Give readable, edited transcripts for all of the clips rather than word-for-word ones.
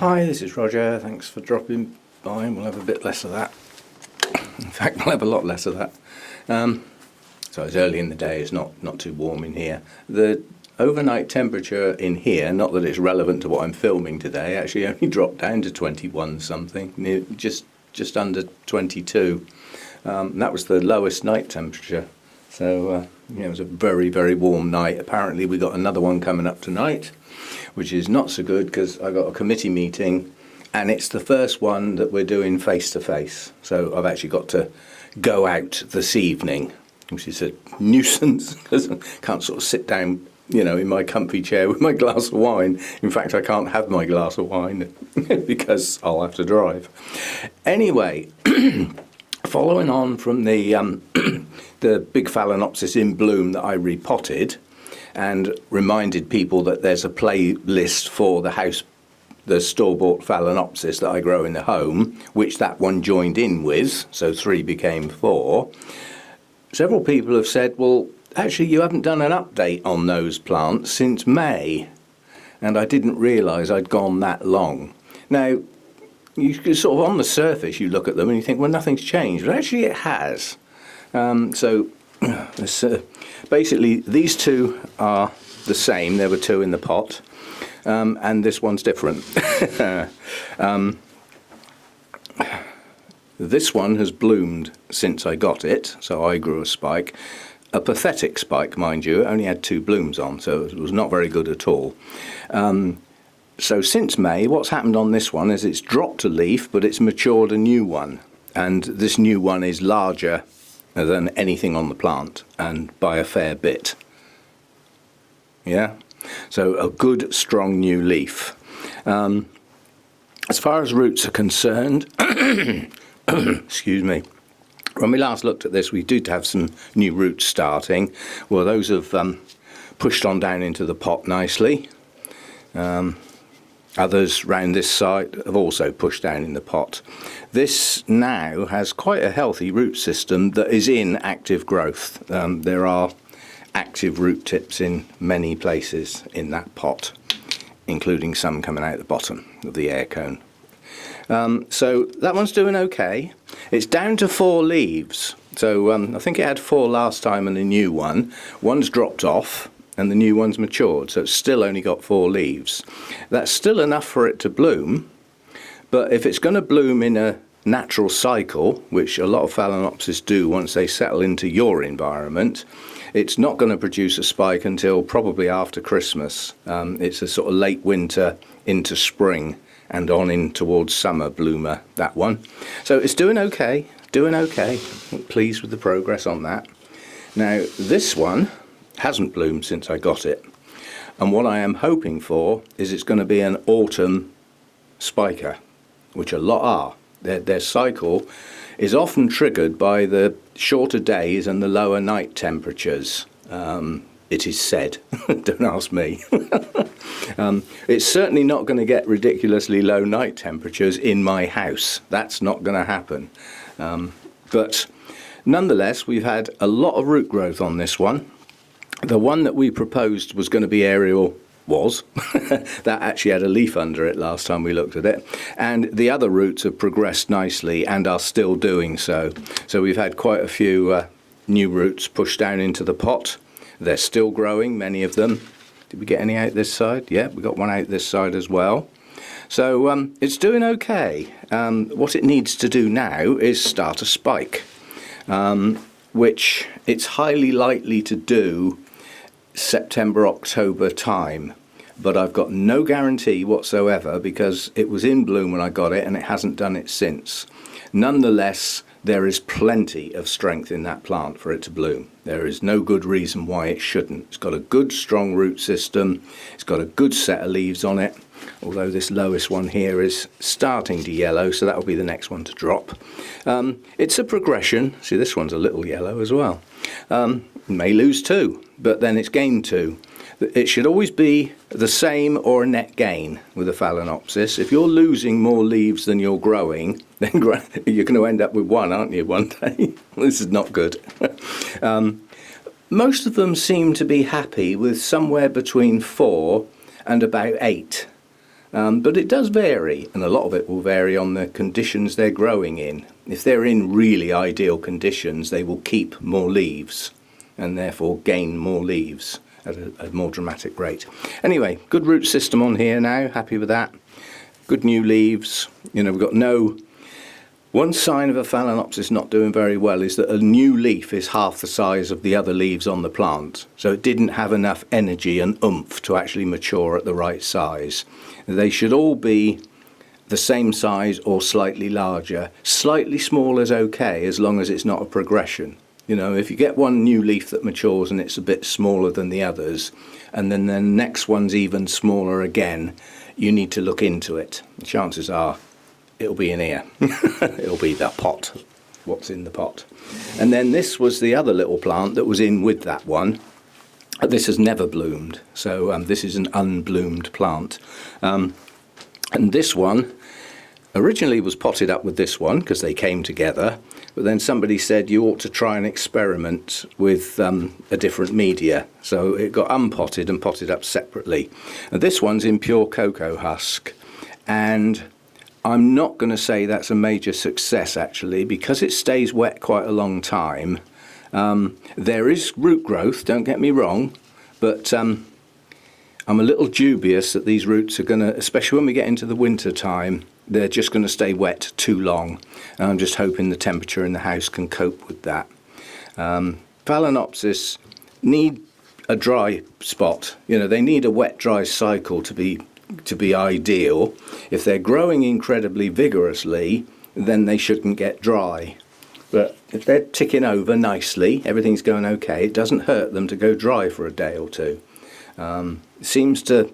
Hi, this is Roger. Thanks for dropping by. We'll have a bit less of that. In fact, we'll have a lot less of that. So it's early in the day. It's not too warm in here. The overnight temperature in here, not that it's relevant to what I'm filming today, actually only dropped down to 21 something, just under 22. That was the lowest night temperature. So it was a very, very warm night. Apparently we got another one coming up tonight, which is not so good because I got a committee meeting and it's the first one that we're doing face to face. So I've actually got to go out this evening, which is a nuisance because I can't sort of sit down, in my comfy chair with my glass of wine. In fact, I can't have my glass of wine because I'll have to drive. Anyway, following on from the big Phalaenopsis in bloom that I repotted and reminded people that there's a playlist for the store-bought Phalaenopsis that I grow in the home, which that one joined in with, so 3 became 4. Several people have said, well, actually you haven't done an update on those plants since May, and I didn't realise I'd gone that long. Now, you sort of on the surface you look at them and you think, well, nothing's changed, but actually it has. Basically these two are the same. There were 2 in the pot, and this one's different. This one has bloomed since I got it, so I grew a spike. A pathetic spike, mind you. It only had 2 blooms on, so it was not very good at all. So since May, what's happened on this one is it's dropped a leaf, but it's matured a new one. And this new one is larger than anything on the plant, and by a fair bit. Yeah? So a good, strong new leaf. As far as roots are concerned, excuse me, when we last looked at this, we did have some new roots starting. Well, those have pushed on down into the pot nicely. Others round this side have also pushed down in the pot. This now has quite a healthy root system that is in active growth. There are active root tips in many places in that pot, including some coming out the bottom of the air cone. So that one's doing okay. It's down to 4 leaves. So I think it had 4 last time and a new one. One's dropped off and the new one's matured. So it's still only got 4 leaves. That's still enough for it to bloom. But if it's going to bloom in a natural cycle, which a lot of Phalaenopsis do once they settle into your environment, it's not going to produce a spike until probably after Christmas. It's a sort of late winter into spring and on in towards summer bloomer, that one. So it's doing okay, I'm pleased with the progress on that. Now this one hasn't bloomed since I got it, and what I am hoping for is it's going to be an autumn spiker, which a lot are. Their cycle is often triggered by the shorter days and the lower night temperatures. It is said. Don't ask me. It's certainly not going to get ridiculously low night temperatures in my house. That's not going to happen. But nonetheless, we've had a lot of root growth on this one. The one that we proposed was going to be aerial that actually had a leaf under it last time we looked at it, and the other roots have progressed nicely and are still doing so. So we've had quite a few new roots pushed down into the pot. They're still growing, many of them. Did we get any out this side? Yeah, we got one out this side as well. So it's doing okay. What it needs to do now is start a spike, which it's highly likely to do September, October time, but I've got no guarantee whatsoever because it was in bloom when I got it and it hasn't done it since. Nonetheless, there is plenty of strength in that plant for it to bloom. There is no good reason why it shouldn't. It's got a good strong root system, it's got a good set of leaves on it, although this lowest one here is starting to yellow, so that will be the next one to drop. It's a progression. See, this one's a little yellow as well. May lose 2, but then it's gained 2. It should always be the same or a net gain with a Phalaenopsis. If you're losing more leaves than you're growing, then you're going to end up with 1, aren't you, one day? This is not good. Most of them seem to be happy with somewhere between 4 and about 8. But it does vary, and a lot of it will vary on the conditions they're growing in. If they're in really ideal conditions, they will keep more leaves and therefore gain more leaves at a more dramatic rate. Anyway, good root system on here now, happy with that. Good new leaves. You know, we've got no... One sign of a Phalaenopsis not doing very well is that a new leaf is half the size of the other leaves on the plant. So it didn't have enough energy and oomph to actually mature at the right size. They should all be the same size or slightly larger. Slightly small is okay as long as it's not a progression. You know, if you get one new leaf that matures and it's a bit smaller than the others, and then the next one's even smaller again, you need to look into it. Chances are it'll be in here. It'll be the pot, what's in the pot. And then this was the other little plant that was in with that one. This has never bloomed, so this is an unbloomed plant. And this one originally was potted up with this one because they came together, but then somebody said you ought to try and experiment with a different media. So it got unpotted and potted up separately. And this one's in pure cocoa husk, and I'm not going to say that's a major success actually, because it stays wet quite a long time. There is root growth, don't get me wrong, but I'm a little dubious that these roots are going to, especially when we get into the winter time, they're just going to stay wet too long. And I'm just hoping the temperature in the house can cope with that. Phalaenopsis need a dry spot. You know, they need a wet-dry cycle to be ideal. If they're growing incredibly vigorously, then they shouldn't get dry. But if they're ticking over nicely, everything's going okay, it doesn't hurt them to go dry for a day or two. It seems to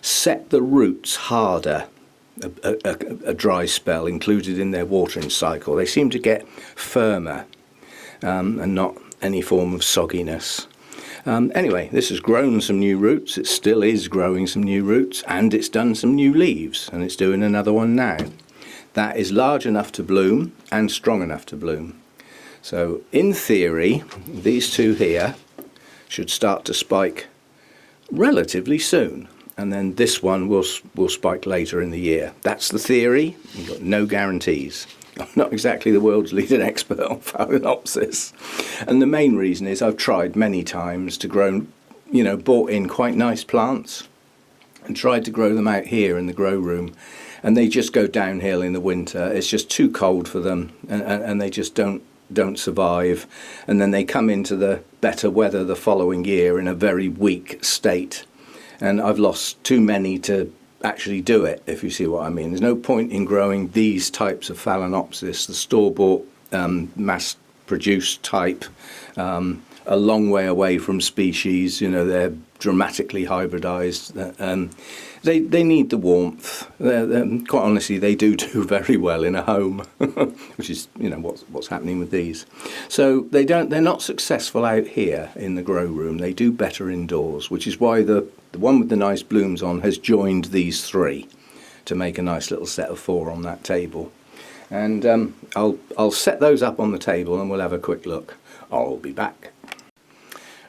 set the roots harder, a dry spell included in their watering cycle. They seem to get firmer and not any form of sogginess. Anyway, this has grown some new roots. It still is growing some new roots, and it's done some new leaves, and it's doing another one now. That is large enough to bloom and strong enough to bloom. So in theory, these two here should start to spike relatively soon, and then this one will spike later in the year. That's the theory. You've got no guarantees. I'm not exactly the world's leading expert on Phalaenopsis. And the main reason is I've tried many times to grow, you know, bought in quite nice plants and tried to grow them out here in the grow room, and they just go downhill in the winter. It's just too cold for them, and they just don't survive. And then they come into the better weather the following year in a very weak state. And I've lost too many to actually do it, if you see what I mean. There's no point in growing these types of Phalaenopsis, the store-bought mass-produced type, a long way away from species. You know, they're dramatically hybridized. They need the warmth. Quite honestly, they do very well in a home, which is, you know, what's happening with these. So they're not successful out here in the grow room. They do better indoors, which is why the one with the nice blooms on has joined these three to make a nice little set of 4 on that table. And I'll set those up on the table and we'll have a quick look. I'll be back.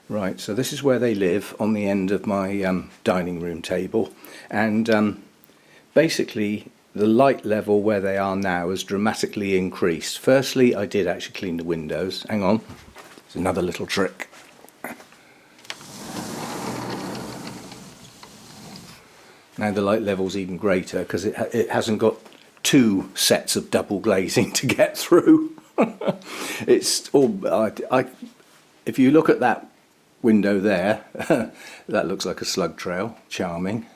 Right, so this is where they live, on the end of my dining room table, and basically the light level where they are now has dramatically increased. Firstly, I did actually clean the windows. Hang on, it's another little trick. Now the light level's even greater because it hasn't got 2 sets of double glazing to get through. It's all if you look at that window there, that looks like a slug trail. Charming.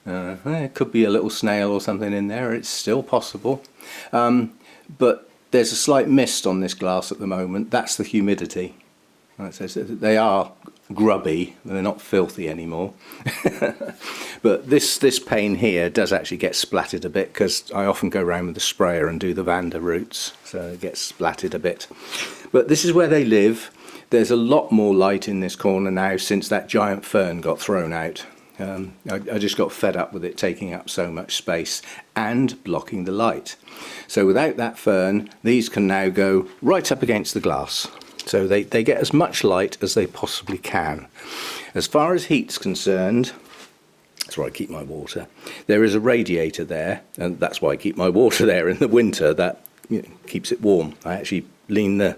It could be a little snail or something in there. It's still possible. But there's a slight mist on this glass at the moment. That's the humidity. They are grubby, they're not filthy anymore. But this pane here does actually get splattered a bit because I often go around with the sprayer and do the Vanda roots, so it gets splattered a bit. But this is where they live. There's a lot more light in this corner now since that giant fern got thrown out. I just got fed up with it taking up so much space and blocking the light. So without that fern, these can now go right up against the glass. So they get as much light as they possibly can. As far as heat's concerned, That's where I keep my water. There is a radiator there, and that's why I keep my water there in the winter. That keeps it warm. I actually lean the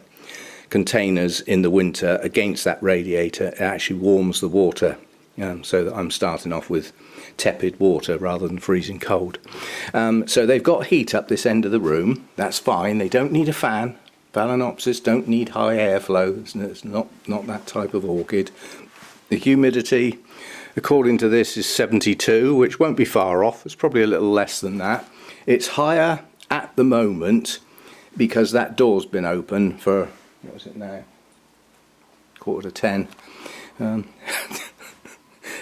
containers in the winter against that radiator. It actually warms the water, so that I'm starting off with tepid water rather than freezing cold. So they've got heat up this end of the room. That's fine. They don't need a fan. Phalaenopsis don't need high airflow. It's not that type of orchid. The humidity, according to this, is 72, which won't be far off. It's probably a little less than that. It's higher at the moment because that door's been open for, what is it now? 9:45.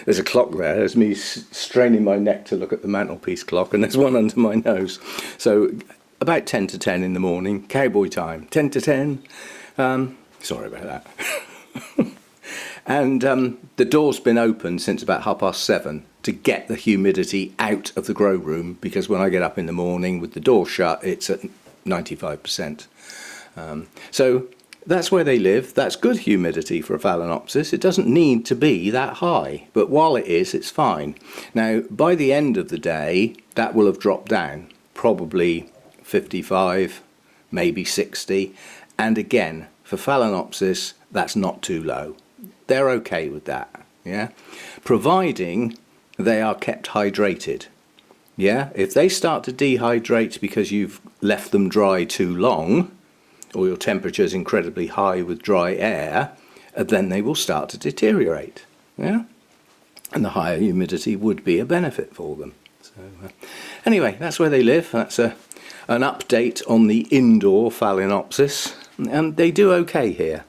There's a clock there. There's me straining my neck to look at the mantelpiece clock, and there's one under my nose. So about 10 to 10 in the morning, cowboy time, 10 to 10. Sorry about that. And the door's been open since about 7:30 to get the humidity out of the grow room, because when I get up in the morning with the door shut, it's at 95%. So that's where they live. That's good humidity for a Phalaenopsis. It doesn't need to be that high, but while it is, it's fine. Now, by the end of the day, that will have dropped down, probably 55, maybe 60. And again, for Phalaenopsis, that's not too low. They're okay with that, yeah? Providing they are kept hydrated. Yeah, if they start to dehydrate because you've left them dry too long, or your temperature is incredibly high with dry air, then they will start to deteriorate. Yeah, and the higher humidity would be a benefit for them. So anyway, that's where they live. That's an update on the indoor Phalaenopsis, and they do okay here.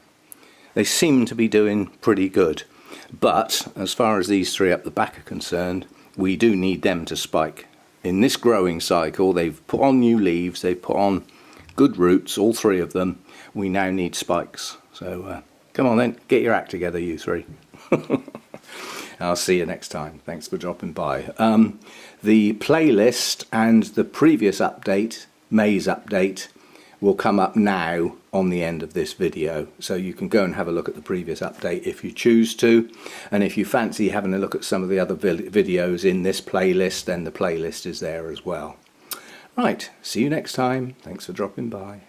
They seem to be doing pretty good, but as far as these three up the back are concerned, we do need them to spike. In this growing cycle, they've put on new leaves, they've put on good roots, all three of them. We now need spikes. So come on then, get your act together, you three. I'll see you next time. Thanks for dropping by. The playlist and the previous update, May's update, will come up now on the end of this video. So you can go and have a look at the previous update if you choose to. And if you fancy having a look at some of the other videos in this playlist, then the playlist is there as well. Right, see you next time. Thanks for dropping by.